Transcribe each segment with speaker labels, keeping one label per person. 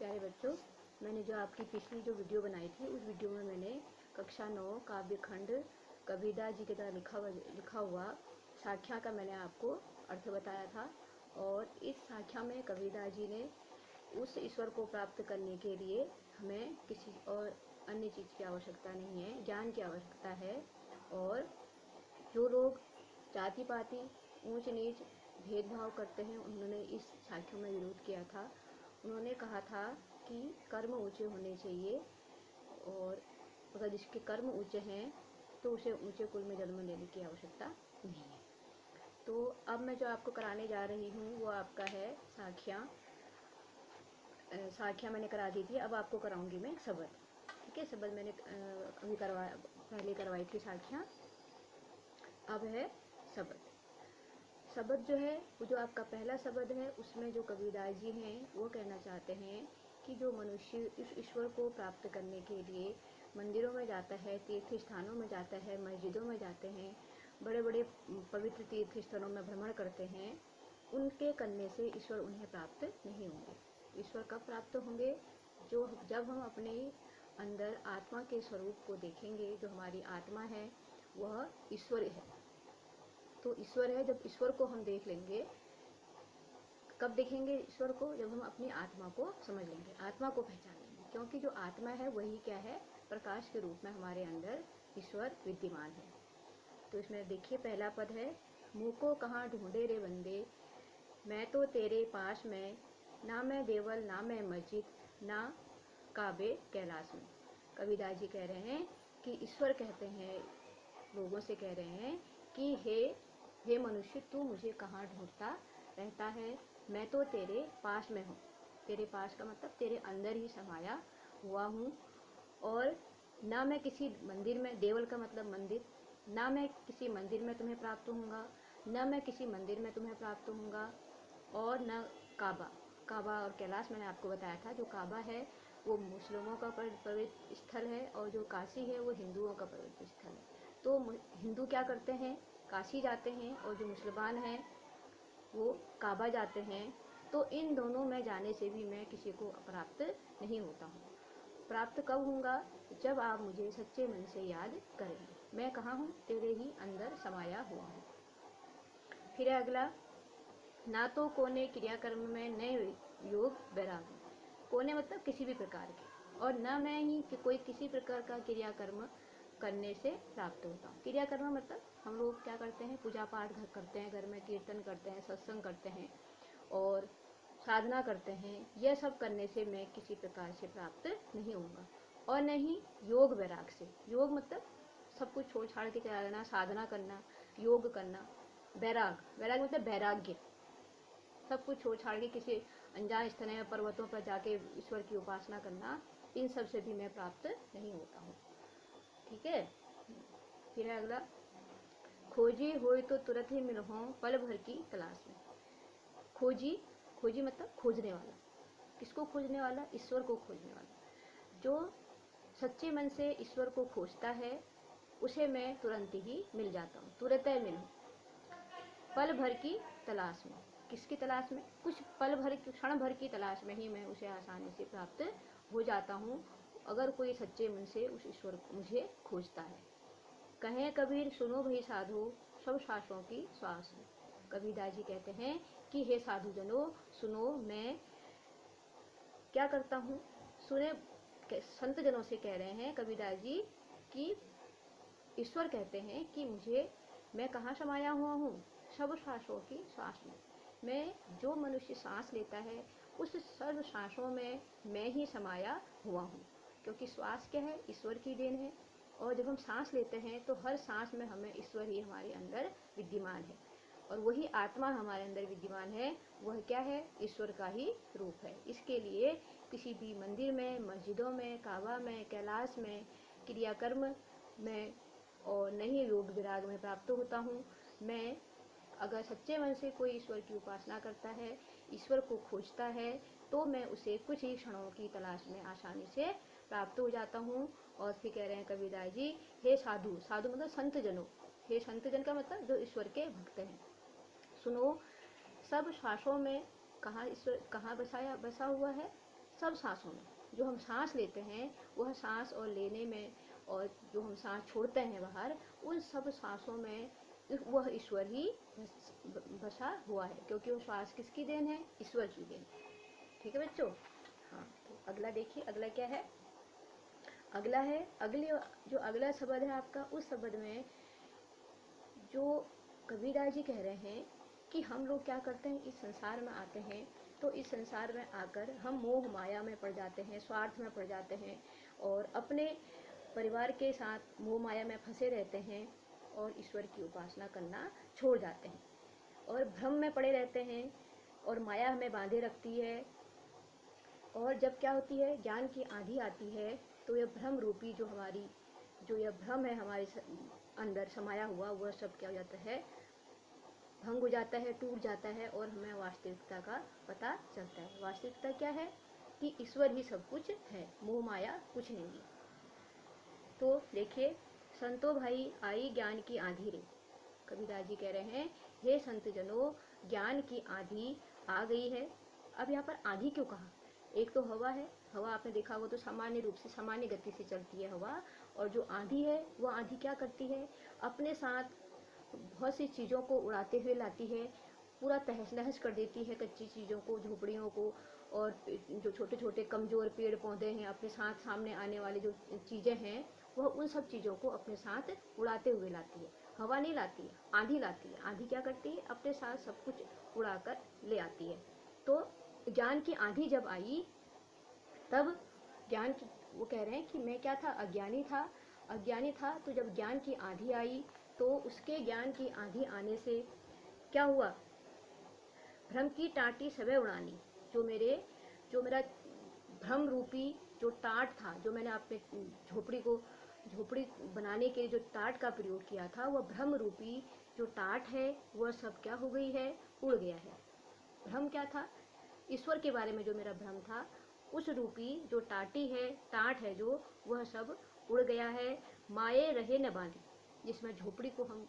Speaker 1: प्यारे बच्चों, मैंने जो आपकी पिछली जो वीडियो बनाई थी उस वीडियो में मैंने कक्षा 9 काव्य खंड कबीरदास जी के द्वारा लिखा हुआ साख्या का मैंने आपको अर्थ बताया था। और इस साख्या में कबीरदास जी ने उस ईश्वर को प्राप्त करने के लिए हमें किसी और अन्य चीज़ की आवश्यकता नहीं है, ज्ञान की आवश्यकता है। और जो लोग जाति पाति ऊंच नीच भेदभाव करते हैं उन्होंने इस साख्य में विरोध किया था। उन्होंने कहा था कि कर्म ऊंचे होने चाहिए और अगर जिसके कर्म ऊंचे हैं तो उसे ऊंचे कुल में जन्म लेने की आवश्यकता नहीं है। तो अब मैं जो आपको कराने जा रही हूँ वो आपका है साख्या। साख्या मैंने करा दी थी, अब आपको कराऊंगी मैं शब्द। ठीक है, शब्द मैंने अभी पहले करवाई थी साख्या, अब है शब्द। शब्द जो है वो जो आपका पहला शब्द है उसमें जो कबीरदास जी हैं वो कहना चाहते हैं कि जो मनुष्य इस ईश्वर को प्राप्त करने के लिए मंदिरों में जाता है, तीर्थ स्थानों में जाता है, मस्जिदों में जाते हैं, बड़े बड़े पवित्र तीर्थ स्थलों में भ्रमण करते हैं, उनके करने से ईश्वर उन्हें प्राप्त नहीं होंगे। ईश्वर कब प्राप्त होंगे? जब हम अपने अंदर आत्मा के स्वरूप को देखेंगे। जो हमारी आत्मा है वह ईश्वर है। तो ईश्वर है, जब ईश्वर को हम देख लेंगे। कब देखेंगे ईश्वर को? जब हम अपनी आत्मा को समझ लेंगे, आत्मा को पहचान लेंगे। क्योंकि जो आत्मा है वही क्या है? प्रकाश के रूप में हमारे अंदर ईश्वर विद्यमान है। तो इसमें देखिए पहला पद है, मुँह को कहाँ ढूंढे रे बंदे, मैं तो तेरे पास में, ना मैं देवल ना मैं मस्जिद, ना काबे कैलाश में। कबीरदास जी कह रहे हैं कि ईश्वर कहते हैं, लोगों से कह रहे हैं कि हे मनुष्य, तू मुझे कहाँ ढूंढता रहता है? मैं तो तेरे पास में हूँ। तेरे पास का मतलब तेरे अंदर ही समाया हुआ हूँ। और ना मैं किसी मंदिर में, देवल का मतलब मंदिर, ना मैं किसी मंदिर में तुम्हें प्राप्त होऊंगा, ना मैं किसी मंदिर में तुम्हें प्राप्त होऊंगा, और न काबा और कैलाश मैंने आपको बताया था। जो काबा है वो मुस्लिमों का पवित्र स्थल है और जो काशी है वो हिंदुओं का पवित्र स्थल है। तो हिंदू क्या करते हैं? काशी जाते हैं, और जो मुसलमान हैं वो काबा जाते हैं। तो इन दोनों में जाने से भी मैं किसी को प्राप्त नहीं होता हूँ। प्राप्त कब होऊंगा? जब आप मुझे सच्चे मन से याद करेंगे। मैं कहाँ हूँ? तेरे ही अंदर समाया हुआ हूँ। फिर अगला, ना तो कोने क्रियाकर्म में न योग वैराग। कोने मतलब किसी भी प्रकार के, और न मैं ही कि कोई किसी प्रकार का क्रियाकर्म करने से प्राप्त होता हूँ। क्रियाकर्म मतलब हम लोग क्या करते हैं? पूजा पाठ करते हैं, घर में कीर्तन करते हैं, सत्संग करते हैं और साधना करते हैं। यह सब करने से मैं किसी प्रकार से प्राप्त नहीं होऊंगा। और नहीं योग वैराग से। योग मतलब सब कुछ छोड़ छाड़ के चला जाना, साधना करना, योग करना। वैराग मतलब वैराग्य, सब कुछ छोड़ छाड़ के किसी अनजान स्थल में पर्वतों पर जाके ईश्वर की उपासना करना, इन सब से भी मैं प्राप्त नहीं होता हूँ। ठीक है। फिर अगला, खोजी होए तो तुरंत ही मिलूं पल भर की तलाश में। खोजी मतलब खोजने वाला। किसको खोजने वाला? ईश्वर को खोजने वाला। जो सच्चे मन से ईश्वर को खोजता है उसे मैं तुरंत ही मिल जाता हूँ, तुरंत ही मिलूं। पल भर की तलाश में। किसकी तलाश में? कुछ पल भर की, क्षण भर की तलाश में ही मैं उसे आसानी से प्राप्त हो जाता हूँ, अगर कोई सच्चे मन से उस ईश्वर को मुझे खोजता है। कहें कबीर सुनो भई साधु, सब श्वासों की श्वास में। कबीरदास जी कहते हैं कि हे साधु जनों सुनो, मैं क्या करता हूँ? सुने, संत जनों से कह रहे हैं कबीरदास जी कि ईश्वर कहते हैं कि मैं कहाँ समाया हुआ हूँ? सब श्वासों की श्वास में। मैं, जो मनुष्य सांस लेता है उस सर्व सांसों में मैं ही समाया हुआ हूँ। क्योंकि श्वास क्या है? ईश्वर की देन है। और जब हम सांस लेते हैं तो हर सांस में हमें ईश्वर ही हमारे अंदर विद्यमान है, और वही आत्मा हमारे अंदर विद्यमान है। वह क्या है? ईश्वर का ही रूप है। इसके लिए किसी भी मंदिर में, मस्जिदों में, काबा में, कैलाश में, क्रियाकर्म में और नहीं योग विराग में प्राप्त होता हूँ। मैं, अगर सच्चे मन से कोई ईश्वर की उपासना करता है, ईश्वर को खोजता है, तो मैं उसे कुछ ही क्षणों की तलाश में आसानी से प्राप्त हो जाता हूँ। और फिर कह रहे हैं कबीरदास जी, हे साधु, साधु मतलब संत जनों। हे संत जन का मतलब जो ईश्वर के भक्त हैं, सुनो, सब श्वासों में कहाँ ईश्वर कहाँ बसा हुआ है? सब सांसों में जो हम सांस लेते हैं, वह सांस और लेने में, और जो हम सांस छोड़ते हैं बाहर, उन सब सांसों में वह ईश्वर ही बसा हुआ है, क्योंकि वो श्वास किसकी देन है? ईश्वर की देन। ठीक है बच्चों। हाँ, तो अगला देखिए, अगला क्या है? अगला है, जो अगला शब्द है आपका, उस शब्द में जो कबीरदास जी कह रहे हैं कि हम लोग क्या करते हैं, इस संसार में आते हैं तो इस संसार में आकर हम मोह माया में पड़ जाते हैं, स्वार्थ में पड़ जाते हैं, और अपने परिवार के साथ मोह माया में फंसे रहते हैं, और ईश्वर की उपासना करना छोड़ जाते हैं, और भ्रम में पड़े रहते हैं, और माया हमें बांधे रखती है। और जब क्या होती है, ज्ञान की आंधी आती है, तो यह भ्रम रूपी जो यह भ्रम है हमारे अंदर समाया हुआ, वह सब क्या हो जाता है? भंग हो जाता है, टूट जाता है, और हमें वास्तविकता का पता चलता है। वास्तविकता क्या है? कि ईश्वर ही सब कुछ है, मोह माया कुछ नहीं है। तो देखिए, संतो भाई आई ज्ञान की आंधी रे। कबीरदास जी कह रहे हैं, हे संत जनों, ज्ञान की आंधी आ गई है। अब यहाँ पर आंधी क्यों कहा? एक तो हवा है, हवा आपने देखा होगा तो सामान्य रूप से, सामान्य गति से चलती है हवा, और जो आंधी है, वो आंधी क्या करती है? अपने साथ बहुत सी चीज़ों को उड़ाते हुए लाती है, पूरा तहस नहस कर देती है कच्ची चीज़ों को, झोपड़ियों को, और जो छोटे छोटे कमज़ोर पेड़ पौधे हैं, अपने साथ सामने आने वाली जो चीज़ें हैं, वह उन सब चीज़ों को अपने साथ उड़ाते हुए लाती है। हवा नहीं लाती है, आंधी लाती है। आंधी क्या करती है? अपने साथ सब कुछ उड़ाकर ले आती है। तो ज्ञान की आंधी जब आई, तब वो कह रहे हैं कि मैं क्या था? अज्ञानी था। तो जब ज्ञान की आंधी आई, तो उसके ज्ञान की आंधी आने से क्या हुआ? भ्रम की टाटी सबे उड़ानी। जो मेरा भ्रम रूपी जो टाट था, जो मैंने अपने झोपड़ी बनाने के लिए जो टाट का प्रयोग किया था, वह भ्रम रूपी जो टाट है, वह सब क्या हो गई है? उड़ गया है। भ्रम क्या था? ईश्वर के बारे में जो मेरा भ्रम था, उस रूपी जो टाट है जो, वह सब उड़ गया है। माये रहे न बांधी, जिसमें झोपड़ी को हम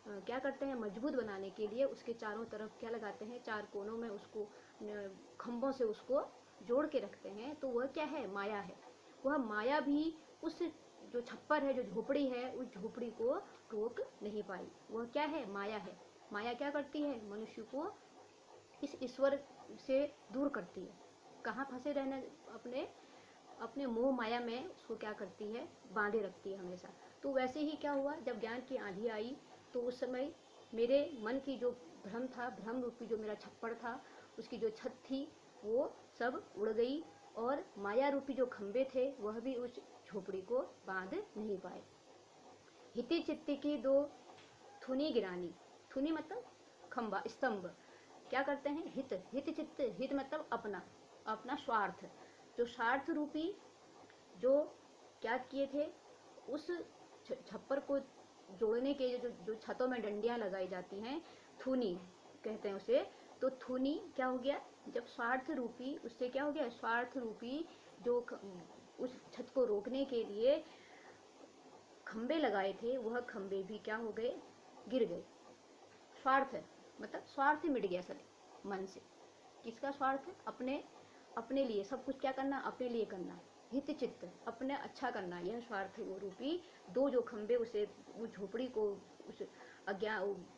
Speaker 1: क्या करते हैं? मजबूत बनाने के लिए उसके चारों तरफ क्या लगाते हैं? चार कोनों में उसको खंभों से उसको जोड़ के रखते हैं। तो वह क्या है? माया है। वह माया भी उस जो छप्पर है, जो झोपड़ी है, उस झोपड़ी को रोक नहीं पाई। वह क्या है? माया है। माया क्या करती है? मनुष्य को इस ईश्वर से दूर करती है। कहाँ फंसे रहना? अपने मोह माया में उसको क्या करती है? बांधे रखती है हमेशा। तो वैसे ही क्या हुआ, जब ज्ञान की आंधी आई, तो उस समय मेरे मन की जो भ्रम था, भ्रम रूपी जो मेरा छप्पड़ था, उसकी जो छत थी, वो सब उड़ गई, और माया रूपी जो खंबे थे, वह भी उस झोपड़ी को बांध नहीं पाए। हिति चित्ती की दो थुनी गिरानी। थुनी मतलब खंबा, स्तंभ। क्या करते हैं? हित चित्त, हित मतलब अपना स्वार्थ। जो स्वार्थ रूपी जो क्या किए थे, उस छप्पर को जोड़ने के जो छतों में डंडियां लगाई जाती हैं, थूनी कहते हैं उसे। तो थूनी क्या हो गया? जब स्वार्थ रूपी, उससे क्या हो गया? स्वार्थ रूपी जो उस छत को रोकने के लिए खंबे लगाए थे, वह खंबे भी क्या हो गए? गिर गए। स्वार्थ मतलब स्वार्थ मिट गया सब मन से। किसका स्वार्थ? अपने लिए सब कुछ क्या करना? अपने लिए करना। हित चित्त, अपने अच्छा करना, यह स्वार्थ वो रूपी दो जो खंबे उस झोपड़ी को, उस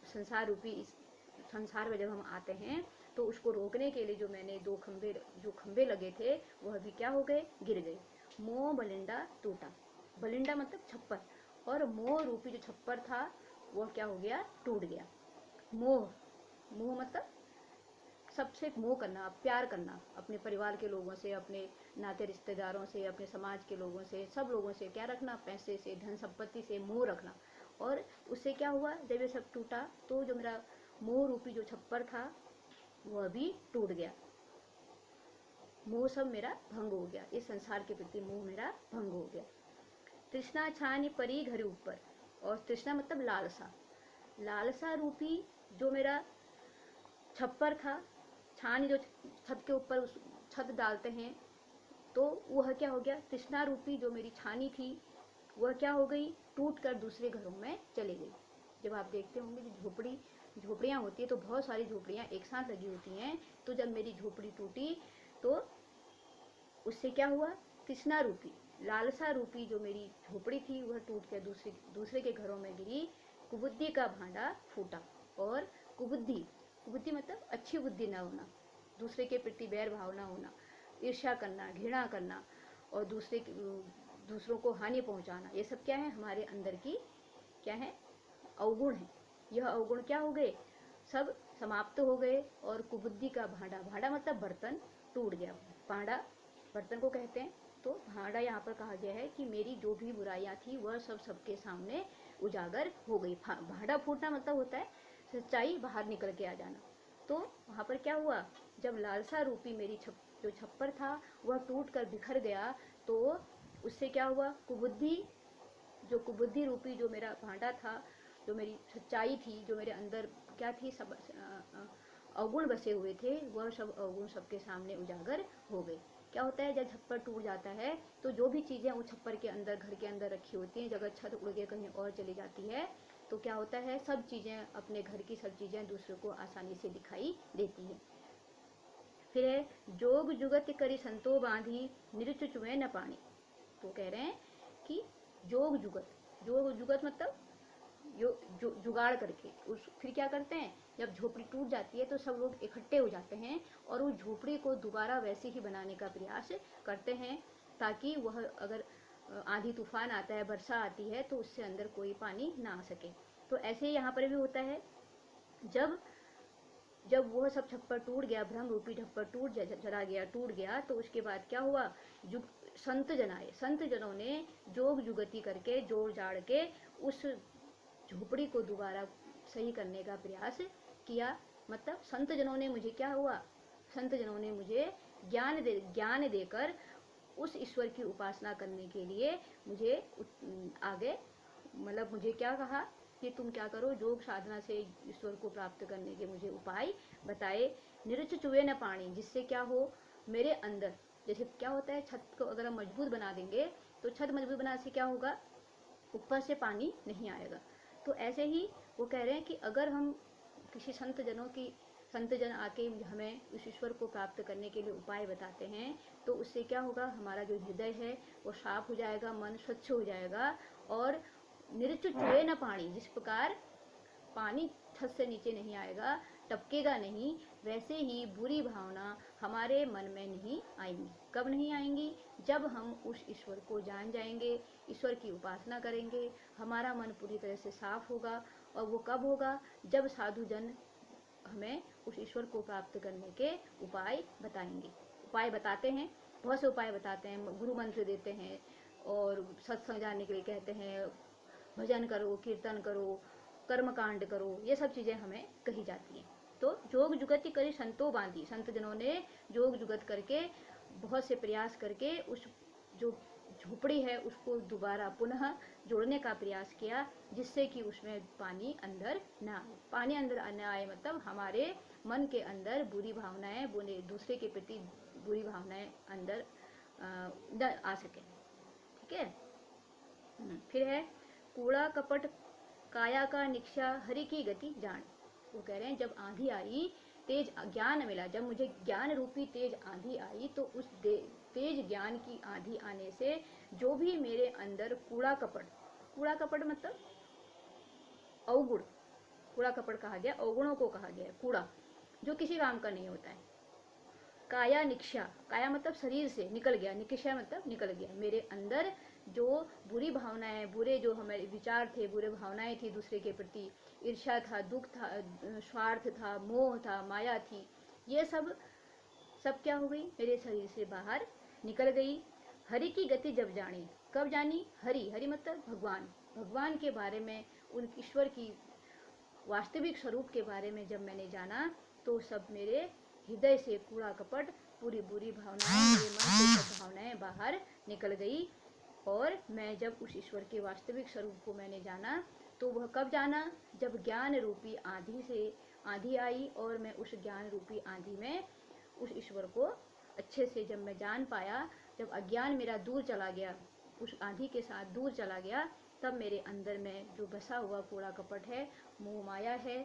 Speaker 1: संसार रूपी इस संसार में जब हम आते हैं, तो उसको रोकने के लिए जो मैंने दो खंबे लगे थे, वह भी क्या हो गए? गिर गए। मोह बलिंडा टूटा। बलिंडा मतलब छप्पर, और मोह रूपी जो छप्पर था, वह क्या हो गया? टूट गया। मोह मतलब सबसे मोह करना, प्यार करना, अपने परिवार के लोगों से, अपने नाते रिश्तेदारों से, अपने समाज के लोगों से, सब लोगों से क्या रखना? पैसे से, धन संपत्ति से मोह रखना। और उससे क्या हुआ? जब ये सब टूटा, तो जो मेरा मोह रूपी जो छप्पर था, वह भी टूट गया। मोह सब मेरा भंग हो गया। इस संसार के प्रति मोह मेरा भंग हो गया। तृष्णा छानी परी घर ऊपर। और तृष्णा मतलब लालसा। लालसा रूपी जो मेरा छप्पर था, छानी जो छत के ऊपर उस छत डालते हैं, तो वह क्या हो गया? तृष्णा रूपी जो मेरी छानी थी, वह क्या हो गई? टूट कर दूसरे घरों में चली गई। जब आप देखते होंगे जो झोपड़ियाँ होती है, तो बहुत सारी झोपड़ियाँ एक साथ लगी होती हैं। तो जब मेरी झोपड़ी टूटी, तो उससे क्या हुआ, तृष्णा रूपी, लालसा रूपी जो मेरी झोपड़ी थी वह टूट कर दूसरे के घरों में गिरी। कुबुद्धि का भांडा फूटा। और कुबुद्धि, कुबुद्धि मतलब अच्छी बुद्धि न होना, दूसरे के प्रति बैर भाव न होना, ईर्ष्या करना, घृणा करना और दूसरों को हानि पहुंचाना, ये सब क्या है, हमारे अंदर की क्या है, अवगुण है। यह अवगुण क्या हो गए, सब समाप्त हो गए। और कुबुद्धि का भांडा, भांडा मतलब बर्तन, टूट गया। भांडा बर्तन को कहते हैं। तो भांडा यहाँ पर कहा गया है कि मेरी जो भी बुराइयां थी वह सब सबके सामने उजागर हो गई। भांडा फूटना मतलब होता है सच्चाई बाहर निकल के आ जाना। तो वहाँ पर क्या हुआ, जब लालसा रूपी मेरी जो छप्पर था वह टूट कर बिखर गया, तो उससे क्या हुआ, कुबुद्धि, जो कुबुद्धि रूपी जो मेरा भांडा था, जो मेरी सच्चाई थी, जो मेरे अंदर क्या थी, सब अवगुण बसे हुए थे, वह सब अवगुण सबके सामने उजागर हो गए। क्या होता है, जब छप्पर टूट जाता है तो जो भी चीजें उस छप्पर के अंदर, घर के अंदर रखी होती हैं, अगर छत उड़ के कहीं और चली जाती है तो क्या होता है, सब चीजें, अपने घर की सब चीजें दूसरों को आसानी से दिखाई देती है। फिर है, जोग जुगत करी संतो बांधी, निरुच चुए न पानी। तो कह रहे हैं कि जोग जुगत मतलब जुगाड़ करके उस, फिर क्या करते हैं, जब झोपड़ी टूट जाती है तो सब लोग इकट्ठे हो जाते हैं और उस झोपड़ी को दोबारा वैसे ही बनाने का प्रयास करते हैं, ताकि वह, अगर आंधी तूफान आता है, वर्षा आती है, तो उससे अंदर कोई पानी ना आ सके। तो ऐसे ही यहाँ पर भी होता है, जब वह सब छप्पर टूट गया, भ्रम रूपी छप्पर टूट गया, तो उसके बाद क्या हुआ, संत जन आए। संत जनों ने जोग जुगती करके, जोड़ जाड़ के उस झोपड़ी को दोबारा सही करने का प्रयास किया। मतलब संत जनों ने मुझे, क्या हुआ, संत जनों ने मुझे ज्ञान देकर उस ईश्वर की उपासना करने के लिए मुझे आगे, मतलब मुझे क्या कहा कि तुम क्या करो, योग साधना से ईश्वर को प्राप्त करने के मुझे उपाय बताए। निरुच चुए न पानी, जिससे क्या हो, मेरे अंदर, जैसे क्या होता है, छत को अगर हम मजबूत बना देंगे तो छत मजबूत बनाने से क्या होगा, ऊपर से पानी नहीं आएगा। तो ऐसे ही वो कह रहे हैं कि अगर हम किसी संत जन आके हमें उस ईश्वर को प्राप्त करने के लिए उपाय बताते हैं, तो उससे क्या होगा, हमारा जो हृदय है वो साफ हो जाएगा, मन स्वच्छ हो जाएगा। और निरुच चुए न पानी, जिस प्रकार पानी छत से नीचे नहीं आएगा, टपकेगा नहीं, वैसे ही बुरी भावना हमारे मन में नहीं आएंगी। कब नहीं आएंगी, जब हम उस ईश्वर को जान जाएंगे, ईश्वर की उपासना करेंगे, हमारा मन पूरी तरह से साफ होगा। और वो कब होगा, जब साधु जन हमें उस ईश्वर को प्राप्त करने के उपाय बताएंगे। उपाय बताते हैं, बहुत से उपाय बताते हैं, गुरु मंत्र देते हैं और सत्संग जाने के लिए कहते हैं, भजन करो, कीर्तन करो, कर्म कांड करो, ये सब चीजें हमें कही जाती हैं। तो जोग जुगत करी संतो बांधी, संत जनों ने जोग जुगत करके, बहुत से प्रयास करके उस जो झोपड़ी है उसको दोबारा पुनः जोड़ने का प्रयास किया, जिससे कि उसमें पानी अंदर न आए। पानी अंदर न आए मतलब हमारे मन के अंदर बुरी भावनाएं, दूसरे के प्रति बुरी भावनाएं अंदर न आ सके। ठीक है। फिर है, कूड़ा कपट काया का निक्षा, हरि की गति जान। वो कह रहे हैं, जब आंधी आई, तेज ज्ञान मिला, जब मुझे ज्ञान रूपी तेज आंधी आई, तो उस तेज ज्ञान की आंधी आने से जो भी मेरे अंदर कूड़ा कपट मतलब अवगुण, कूड़ा कपट कहा गया, अवगुणों को कहा गया, कूड़ा जो किसी काम का नहीं होता है। काया निक्षा, काया मतलब शरीर से निकल गया, निक्षा मतलब निकल गया। मेरे अंदर जो बुरी भावनाएं, बुरे जो हमारे विचार थे, बुरे भावनाएं थी दूसरे के प्रति, ईर्ष्या था, दुख था, स्वार्थ था, मोह था, माया थी, ये सब क्या हो गई, मेरे शरीर से बाहर निकल गई। हरि की गति जब जानी, कब जानी, हरि मतलब भगवान के बारे में, उन ईश्वर की वास्तविक स्वरूप के बारे में जब मैंने जाना, तो सब मेरे हृदय से कूड़ा कपट, पूरी बुरी भावनाएं, मेरे मन से सब भावनाएं बाहर निकल गई। और मैं जब उस ईश्वर के वास्तविक स्वरूप को मैंने जाना, तो वह कब जाना, जब ज्ञान रूपी आंधी आई और मैं उस ज्ञान रूपी आंधी में उस ईश्वर को अच्छे से जब मैं जान पाया, जब अज्ञान मेरा दूर चला गया, उस आंधी के साथ दूर चला गया, तब मेरे अंदर में जो बसा हुआ कूड़ा कपट है, मोह माया है,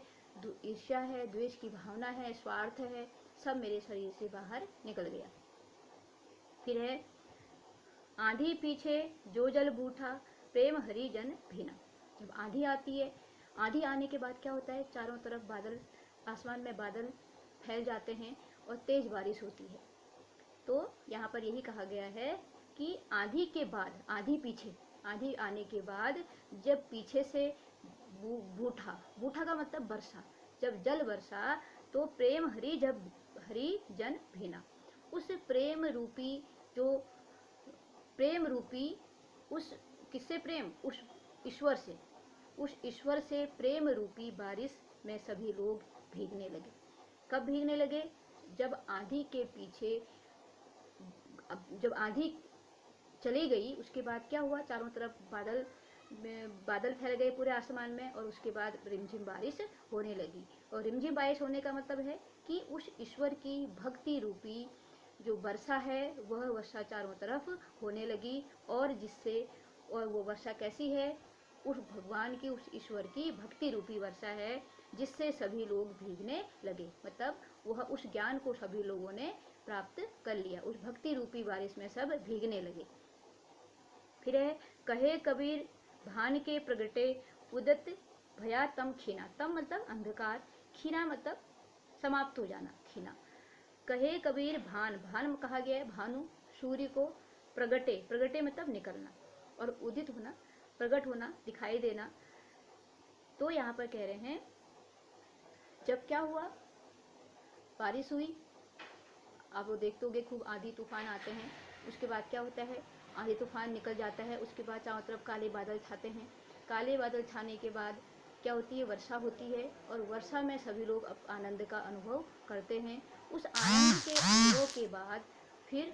Speaker 1: ईर्ष्या है, द्वेष की भावना है, स्वार्थ है, सब मेरे शरीर से बाहर निकल गया। फिर है आंधी पीछे जो जल बूठा, प्रेम हरि जन भीना। जब आंधी आती है, आंधी आने के बाद क्या होता है, चारों तरफ बादल, आसमान में बादल फैल जाते हैं और तेज बारिश होती है। तो यहाँ पर यही कहा गया है कि आंधी के बाद, आंधी पीछे, आंधी आने के बाद जब पीछे से बूठा, बूठा का मतलब वर्षा, जब जल वर्षा तो प्रेम हरि जब हरि जन भीना। उस प्रेम रूपी, जो प्रेम रूपी, उस किससे प्रेम, उस ईश्वर से, उस ईश्वर से प्रेम रूपी बारिश में सभी लोग भीगने लगे। कब भीगने लगे, जब आंधी के पीछे, जब आंधी चली गई उसके बाद क्या हुआ, चारों तरफ बादल फैल गए पूरे आसमान में और उसके बाद रिमझिम बारिश होने लगी। और रिमझिम बारिश होने का मतलब है कि उस ईश्वर की भक्ति रूपी जो वर्षा है वह वर्षा चारों तरफ होने लगी, और जिससे, और वो वर्षा कैसी है, उस भगवान की, उस ईश्वर की भक्ति रूपी वर्षा है, जिससे सभी लोग भीगने लगे। मतलब वह उस ज्ञान को सभी लोगों ने प्राप्त कर लिया, उस भक्ति रूपी बारिश में सब भीगने लगे। फिर है कहे कबीर भान के प्रगटे, उदत भया तम खीना। तम मतलब अंधकार, खीना मतलब समाप्त हो जाना, खीना। कहे कबीर भान, भान कहा गया है भानु, सूर्य को, प्रगटे, प्रगटे मतलब निकलना, और उदित होना, प्रकट होना, दिखाई देना। तो यहाँ पर कह रहे हैं जब क्या हुआ, बारिश हुई, आप वो देखते होगे खूब आंधी तूफान आते हैं, उसके बाद क्या होता है, आंधी तूफान निकल जाता है, उसके बाद चारों तरफ काले बादल छाते हैं। काले बादल छाने के बाद क्या होती है, वर्षा होती है, और वर्षा में सभी लोग आनंद का अनुभव करते हैं। उस आनंद के अनुभव के बाद फिर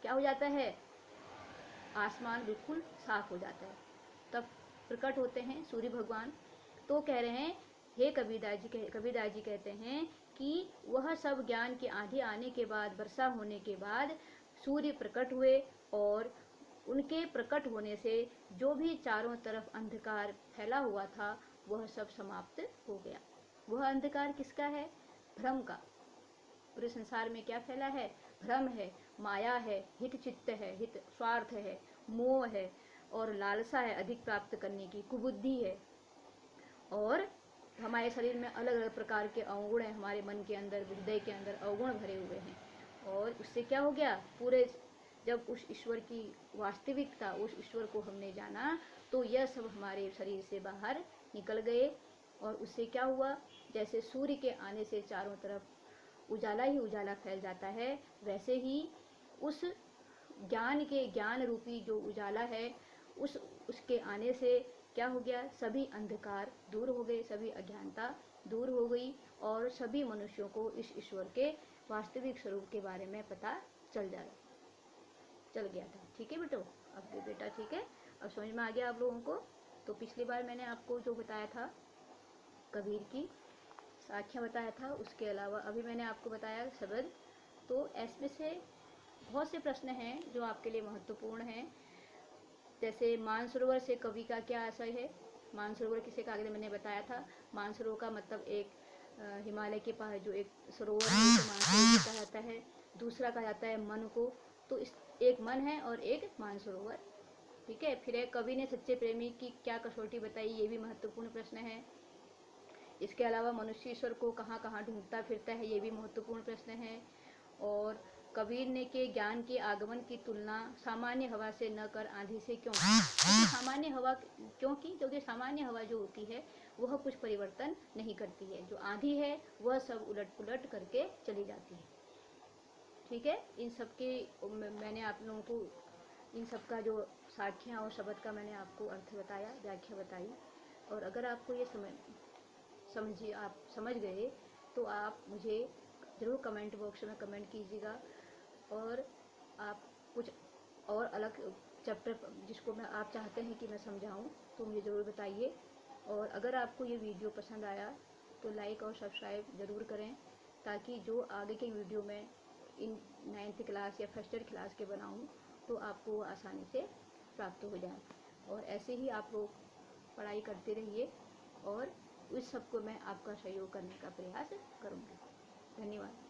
Speaker 1: क्या हो जाता है, आसमान बिल्कुल साफ हो जाता है, तब प्रकट होते हैं सूर्य भगवान। तो कह रहे हैं, हे कबीरदास जी कहते हैं कि वह सब ज्ञान की आंधी आने के बाद, वर्षा होने के बाद सूर्य प्रकट हुए, और उनके प्रकट होने से जो भी चारों तरफ अंधकार फैला हुआ था वह सब समाप्त हो गया। वह अंधकार किसका है, भ्रम का। पूरे संसार में क्या फैला है, भ्रम है, माया है, हित चित्त है, हित स्वार्थ है, मोह है, और लालसा है अधिक प्राप्त करने की, कुबुद्धि है, और हमारे शरीर में अलग अलग प्रकार के अवगुण हैं, हमारे मन के अंदर, हृदय के अंदर अवगुण भरे हुए हैं। और उससे क्या हो गया, पूरे जब उस ईश्वर की वास्तविकता, उस ईश्वर को हमने जाना, तो यह सब हमारे शरीर से बाहर निकल गए। और उससे क्या हुआ, जैसे सूर्य के आने से चारों तरफ उजाला ही उजाला फैल जाता है, वैसे ही उस ज्ञान रूपी जो उजाला है, उसके आने से क्या हो गया, सभी अंधकार दूर हो गए, सभी अज्ञानता दूर हो गई, और सभी मनुष्यों को इस ईश्वर के वास्तविक स्वरूप के बारे में पता चल गया था। ठीक है बेटो, अब बेटा ठीक है, अब समझ में आ गया आप लोगों को। तो पिछली बार मैंने आपको जो बताया था, कबीर की साखियाँ बताया था, उसके अलावा अभी मैंने आपको बताया शब्द। तो इसमें से बहुत से प्रश्न हैं जो आपके लिए महत्वपूर्ण हैं। जैसे मानसरोवर से कवि का क्या आशय है, मानसरोवर किसे कहा गया, मैंने बताया था। मानसरोवर का मतलब एक हिमालय के पास जो एक सरोवर है उसे मानसरोवर कहा जाता है। दूसरा कहा जाता है मन को, तो इस एक मन है और एक मानसरोवर। ठीक है। फिर एक कवि ने सच्चे प्रेमी की क्या कसौटी बताई, ये भी महत्वपूर्ण प्रश्न है। इसके अलावा मनुष्य ईश्वर को कहाँ कहाँ ढूंढता फिरता है, ये भी महत्वपूर्ण प्रश्न है। और कबीर ने के ज्ञान के आगमन की तुलना सामान्य हवा से न कर आंधी से क्यों, क्योंकि सामान्य हवा, क्योंकि सामान्य हवा जो होती है वह कुछ परिवर्तन नहीं करती है, जो आंधी है वह सब उलट पुलट करके चली जाती है। ठीक है। इन सब के मैंने आप लोगों को इन सब का जो साखियाँ और शब्द का मैंने आपको अर्थ बताया, व्याख्या बताई। और अगर आपको ये आप समझ गए तो आप मुझे ज़रूर कमेंट बॉक्स में कमेंट कीजिएगा, और आप कुछ और अलग चैप्टर जिसको आप चाहते हैं कि मैं समझाऊं तो मुझे ज़रूर बताइए। और अगर आपको ये वीडियो पसंद आया तो लाइक और सब्सक्राइब ज़रूर करें, ताकि जो आगे के वीडियो में इन 9th क्लास या 1st क्लास के बनाऊं तो आपको आसानी से प्राप्त हो जाए। और ऐसे ही आप लोग पढ़ाई करते रहिए, और उस सबको मैं आपका सहयोग करने का प्रयास करूँगी। धन्यवाद।